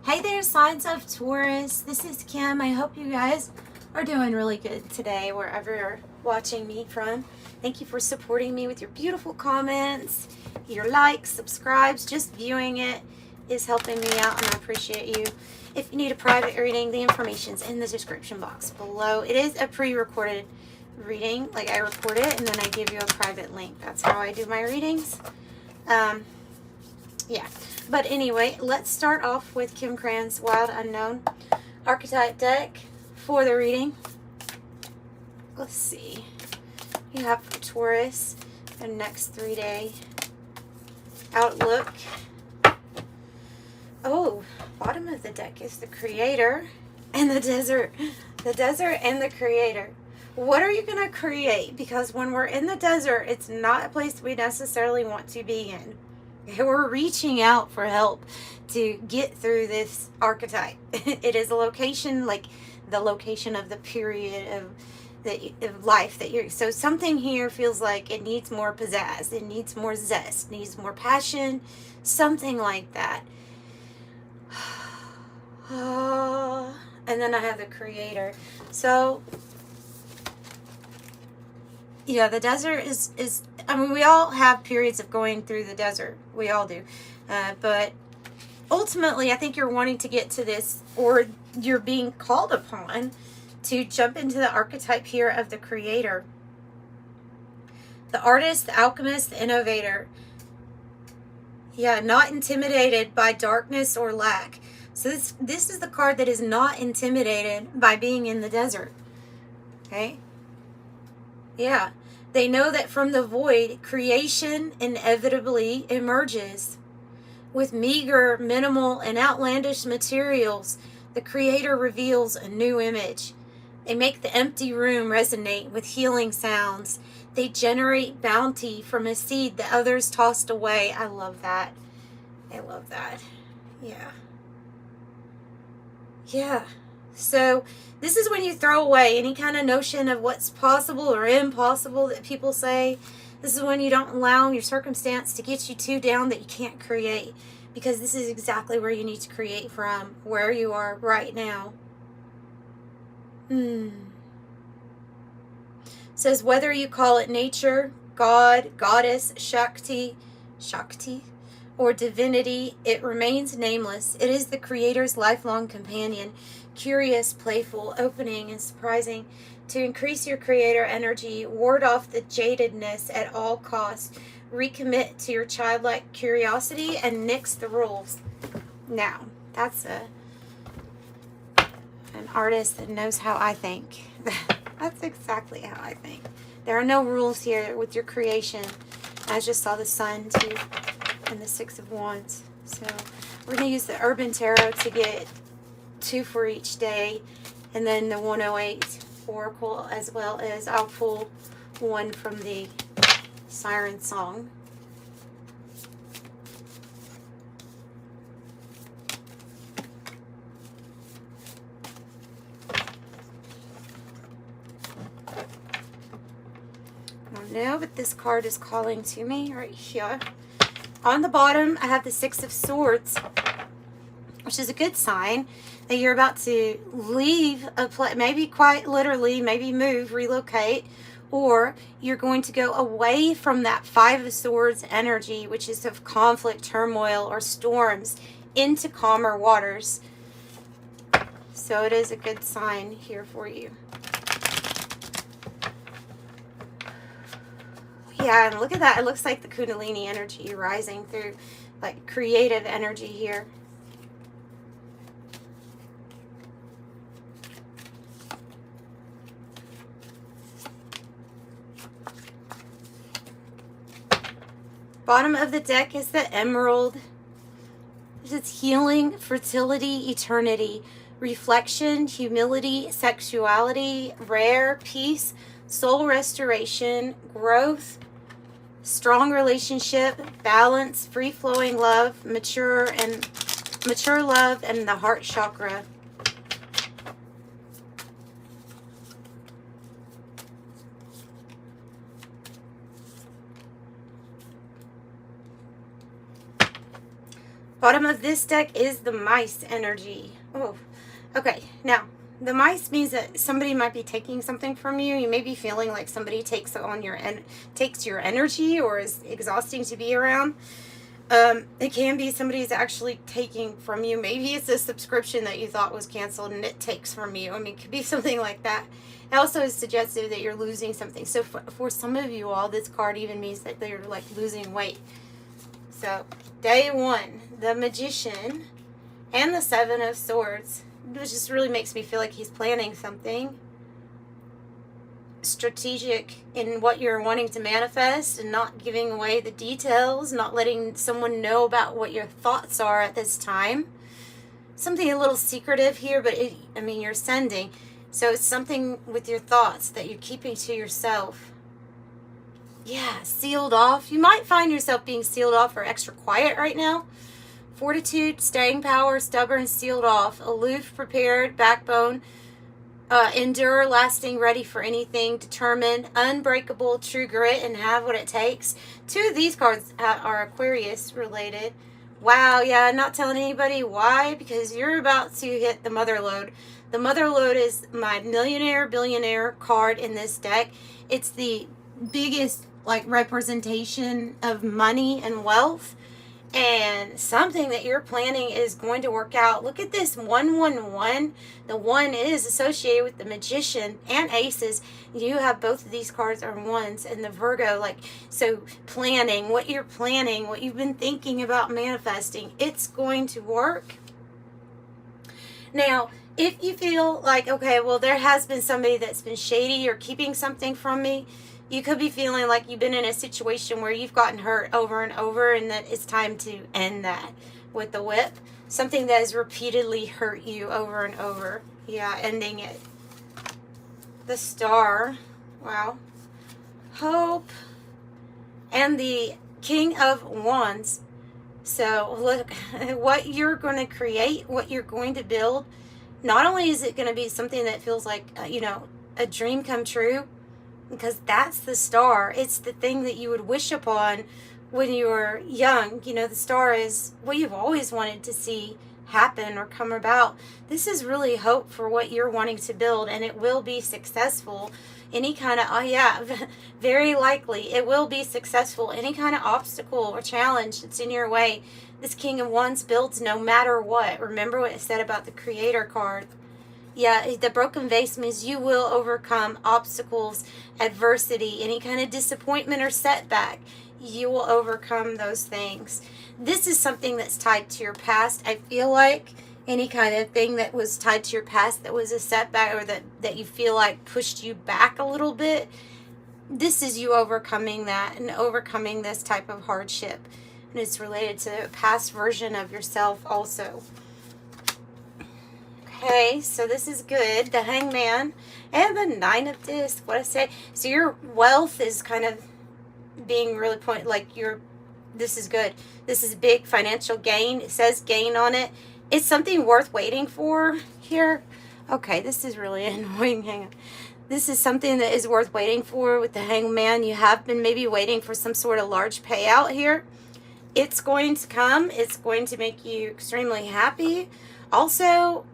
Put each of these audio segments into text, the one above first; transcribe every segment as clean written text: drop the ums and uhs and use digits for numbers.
Hey there, signs of Taurus. This is Kim. I hope you guys are doing really good today, wherever you're watching me from. Thank you for supporting me with your beautiful comments, your likes, subscribes. Just viewing it is helping me out, and I appreciate you. If you need a private reading, the information's in the description box below. It is a pre-recorded reading. Like, I record it, and then I give you a private link. That's how I do my readings. Yeah. But anyway, let's start off with Kim Krans Wild Unknown archetype deck for the reading. Let's see. You have for Taurus the next 3-day outlook. Oh, bottom of the deck is the Creator and the Desert. The Desert and the Creator. What are you going to create? Because when we're in the desert, it's not a place we necessarily want to be in. We're reaching out for help to get through this archetype. It is a location, like the location of the period of life that you're. So something here feels like it needs more pizzazz. It needs more zest. Needs more passion. Something like that. And then I have the Creator. So yeah, the desert is. I mean, we all have periods of going through the desert. We all do. But ultimately, I think you're wanting to get to this, or you're being called upon to jump into the archetype here of the Creator. The artist, the alchemist, the innovator. Yeah, not intimidated by darkness or lack. So this is the card that is not intimidated by being in the desert. Okay? Yeah. They know that from the void, creation inevitably emerges. With meager, minimal, and outlandish materials, the Creator reveals a new image. They make the empty room resonate with healing sounds. They generate bounty from a seed that others tossed away. I love that. I love that. Yeah. Yeah. So this is when you throw away any kind of notion of what's possible or impossible that people say. This is when you don't allow your circumstance to get you too down that you can't create. Because this is exactly where you need to create from, where you are right now. Says whether you call it nature, God, goddess, Shakti, or divinity, it remains nameless. It is the Creator's lifelong companion. Curious, playful, opening, and surprising. To increase your Creator energy, ward off the jadedness at all costs. Recommit to your childlike curiosity and nix the rules. Now, that's an artist that knows how I think. That's exactly how I think. There are no rules here with your creation. I just saw the Sun too, and the 6 of Wands. So we're going to use the Urban Tarot to get 2 for each day, and then the 108 Oracle, as well as I'll pull 1 from the Sirens song. I don't know, but this card is calling to me right here. On the bottom, I have the 6 of Swords, which is a good sign that you're about to leave a place, maybe quite literally, maybe move, relocate, or you're going to go away from that 5 of Swords energy, which is of conflict, turmoil, or storms, into calmer waters. So it is a good sign here for you. Yeah, and look at that. It looks like the Kundalini energy rising through, like creative energy here. Bottom of the deck is the Emerald. It's healing, fertility, eternity, reflection, humility, sexuality, rare, peace, soul restoration, growth, strong relationship, balance, free-flowing love, mature love, and the heart chakra. Bottom of this deck is the mice energy. Oh, okay. Now, the mice means that somebody might be taking something from you. You may be feeling like somebody takes your energy or is exhausting to be around. It can be somebody's actually taking from you. Maybe it's a subscription that you thought was canceled and it takes from you. I mean, it could be something like that. It also is suggestive that you're losing something. So for some of you all, this card even means that they're like losing weight. So day 1, the Magician and the 7 of Swords, which just really makes me feel like he's planning something strategic in what you're wanting to manifest and not giving away the details, not letting someone know about what your thoughts are at this time. Something a little secretive here, but you're sending. So it's something with your thoughts that you're keeping to yourself. Yeah, sealed off. You might find yourself being sealed off or extra quiet right now. Fortitude, staying power, stubborn, sealed off, aloof, prepared, backbone, endure, lasting, ready for anything, determined, unbreakable, true grit, and have what it takes. 2 of these cards are Aquarius related. Wow, yeah, not telling anybody why, because you're about to hit the mother lode. The mother lode is my millionaire, billionaire card in this deck. It's the biggest representation of money and wealth. And something that you're planning is going to work out. Look at this 111. The 1 is associated with the Magician and Aces. You have both of these cards are 1s, and the Virgo, so planning, what you're planning, what you've been thinking about manifesting, it's going to work. Now, if you feel like, okay, well, there has been somebody that's been shady or keeping something from me, you could be feeling like you've been in a situation where you've gotten hurt over and over, and that it's time to end that with the whip. Something that has repeatedly hurt you over and over. Yeah, ending it. The Star. Wow. Hope. And the King of Wands. So, look, what you're going to create, what you're going to build, not only is it going to be something that feels like, a dream come true, because that's the Star. It's the thing that you would wish upon when you were young. The Star is what you've always wanted to see happen or come about. This is really hope for what you're wanting to build, and it will be successful. Any kind of, very likely it will be successful. Any kind of obstacle or challenge that's in your way, this King of Wands builds no matter what. Remember what it said about the Creator card. Yeah, the broken vase means you will overcome obstacles, adversity, any kind of disappointment or setback. You will overcome those things. This is something that's tied to your past. I feel like any kind of thing that was tied to your past that was a setback or that you feel like pushed you back a little bit, this is you overcoming that and overcoming this type of hardship. And it's related to a past version of yourself also. Okay, so this is good. The Hangman and the 9 of Discs. What I say? So your wealth is kind of being really this is good. This is big financial gain. It says gain on it. It's something worth waiting for here. Okay, this is really annoying. Hang on. This is something that is worth waiting for with the Hangman. You have been maybe waiting for some sort of large payout here. It's going to come. It's going to make you extremely happy. Also,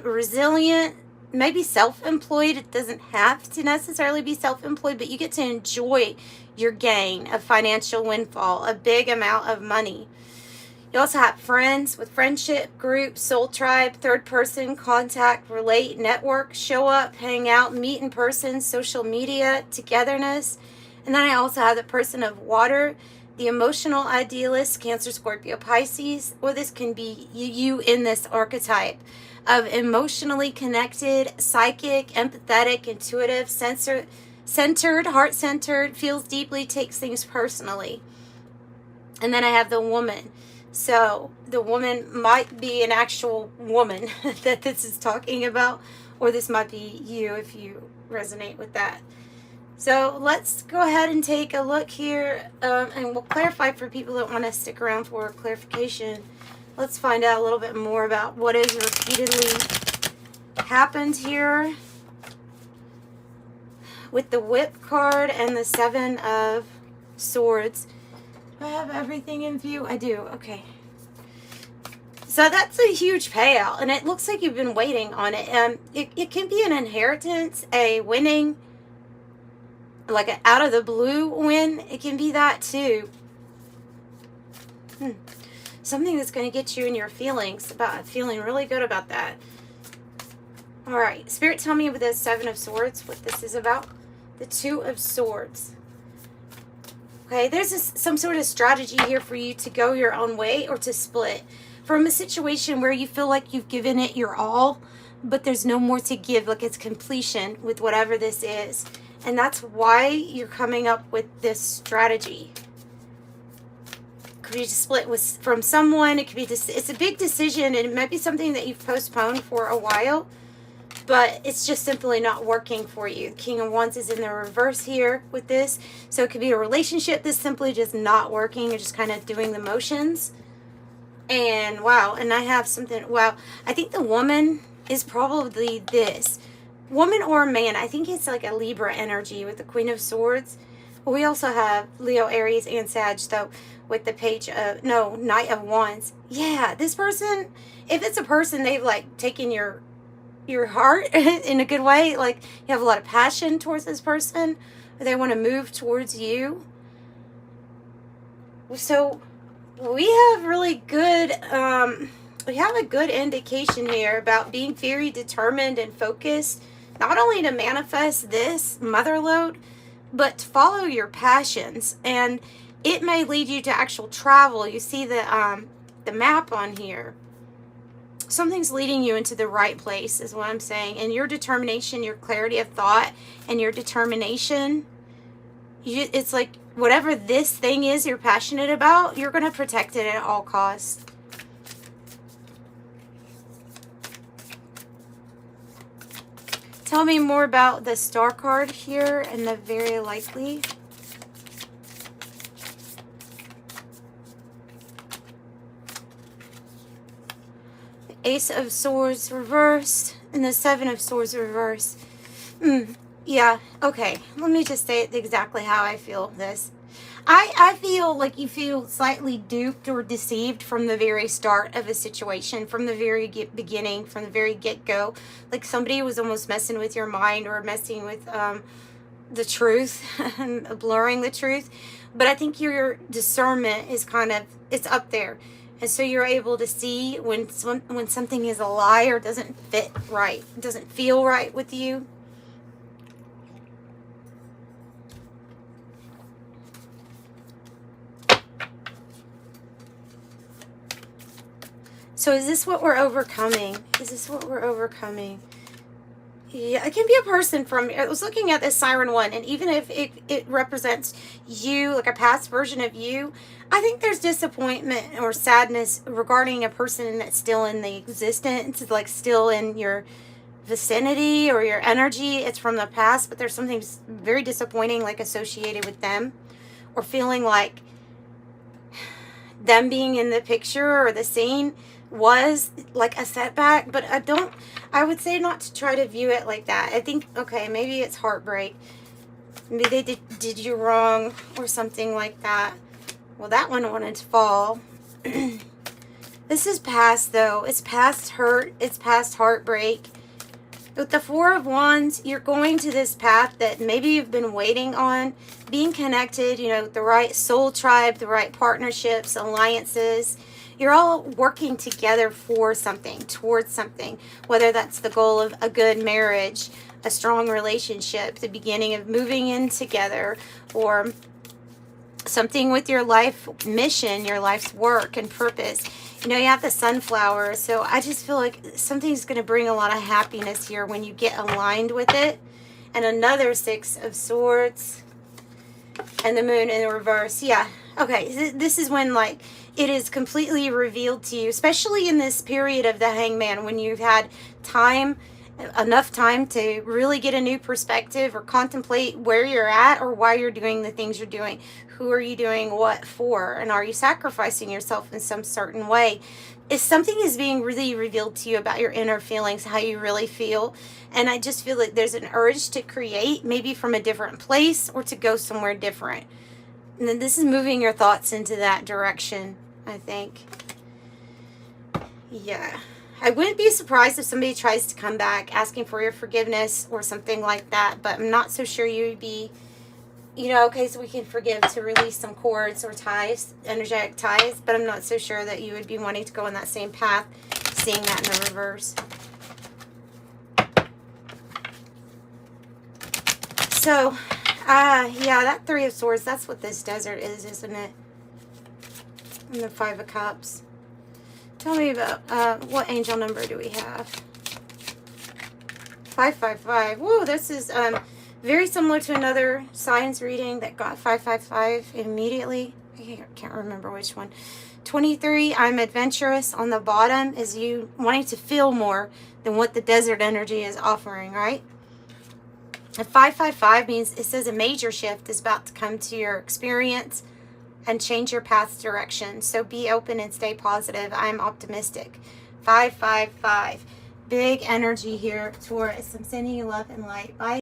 resilient, maybe self-employed. It doesn't have to necessarily be self-employed, but you get to enjoy your gain, a financial windfall, a big amount of money. You also have friends with friendship, group, soul tribe, third person, contact, relate, network, show up, hang out, meet in person, social media, togetherness. And then I also have the person of water, the emotional idealist, Cancer, Scorpio, Pisces. Or this can be you in this archetype of emotionally connected, psychic, empathetic, intuitive, centered, heart-centered, feels deeply, takes things personally. And then I have the woman. So the woman might be an actual woman that this is talking about, or this might be you if you resonate with that. So let's go ahead and take a look here, and we'll clarify for people that want to stick around for clarification. Let's find out a little bit more about what has repeatedly happened here with the Whip card and the 7 of Swords. Do I have everything in view? I do. Okay. So that's a huge payout, and it looks like you've been waiting on it. It can be an inheritance, a winning, like an out of the blue win. It can be that too. Something that's going to get you in your feelings, about feeling really good about that. All right, Spirit, tell me with the Seven of Swords what this is about. The Two of Swords. Okay, there's some sort of strategy here for you to go your own way or to split from a situation where you feel like you've given it your all, but there's no more to give, like it's completion with whatever this is. And that's why you're coming up with this strategy. Could be to split with from someone. It could be it's a big decision, and it might be something that you've postponed for a while, but it's just simply not working for you. The King of Wands is in the reverse here with this, so it could be a relationship that's simply just not working. You're just kind of doing the motions. And wow, and I have something. Wow, I think the woman is probably this woman or man. I think it's like a Libra energy with the Queen of Swords. We also have Leo, Aries, and Sag, though, with the Page of, no, Knight of Wands. Yeah, this person, if it's a person, they've like taken your heart in a good way. Like you have a lot of passion towards this person, or they want to move towards you. So we have really good, we have a good indication here about being very determined and focused, not only to manifest this mother lode, but to follow your passions. And it may lead you to actual travel. You see the map on here. Something's leading you into the right place is what I'm saying. And your determination, your clarity of thought, and your determination, it's like whatever this thing is you're passionate about, you're going to protect it at all costs. Tell me more about the Star card here and the very likely. The Ace of Swords reversed and the Seven of Swords reversed. Yeah, okay. Let me just say it exactly how I feel this. I feel like you feel slightly duped or deceived from the very start of a situation, from the very beginning, from the very get-go. Like somebody was almost messing with your mind or messing with the truth, blurring the truth. But I think your discernment is it's up there. And so you're able to see when something is a lie or doesn't fit right, doesn't feel right with you. So is this what we're overcoming? Is this what we're overcoming? Yeah, it can be a person from, I was looking at this Siren one, and even if it represents you, like a past version of you, I think there's disappointment or sadness regarding a person that's still in the existence, like still in your vicinity or your energy. It's from the past, but there's something very disappointing like associated with them, or feeling like them being in the picture or the scene was like a setback. But I would say not to try to view it like that. I think, okay, maybe it's heartbreak. Maybe they did you wrong or something like that. Well, that one wanted to fall. This is past, though. It's past hurt. It's past heartbreak. With the Four of Wands, you're going to this path that maybe you've been waiting on. Being connected, the right soul tribe, the right partnerships, alliances. You're all working together for something, towards something. Whether that's the goal of a good marriage, a strong relationship, the beginning of moving in together, or something with your life mission, your life's work and purpose. You have the sunflower, so I just feel like something's going to bring a lot of happiness here when you get aligned with it. And another Six of Swords and the Moon in reverse. Yeah, okay, this is when it is completely revealed to you, especially in this period of the Hangman, when you've had enough time to really get a new perspective or contemplate where you're at or why you're doing the things you're doing. Who are you doing what for? And are you sacrificing yourself in some certain way? If something is being really revealed to you about your inner feelings, how you really feel. And I just feel like there's an urge to create, maybe from a different place or to go somewhere different. And then this is moving your thoughts into that direction, I think. Yeah. I wouldn't be surprised if somebody tries to come back asking for your forgiveness or something like that, but I'm not so sure you would be, you know, okay, so we can forgive to release some cords or ties, energetic ties, but I'm not so sure that you would be wanting to go in that same path, seeing that in the reverse. So, yeah, that Three of Swords, that's what this desert is, isn't it? And the Five of Cups. Tell me about, what angel number do we have? 555. Whoa, this is very similar to another Sirens reading that got 555 immediately. I can't remember which one. 23, I'm adventurous. On the bottom is you wanting to feel more than what the desert energy is offering, right? And 555 means it says a major shift is about to come to your experience and change your path's direction. So be open and stay positive. I'm optimistic. 555. Big energy here, Taurus. I'm sending you love and light. Bye.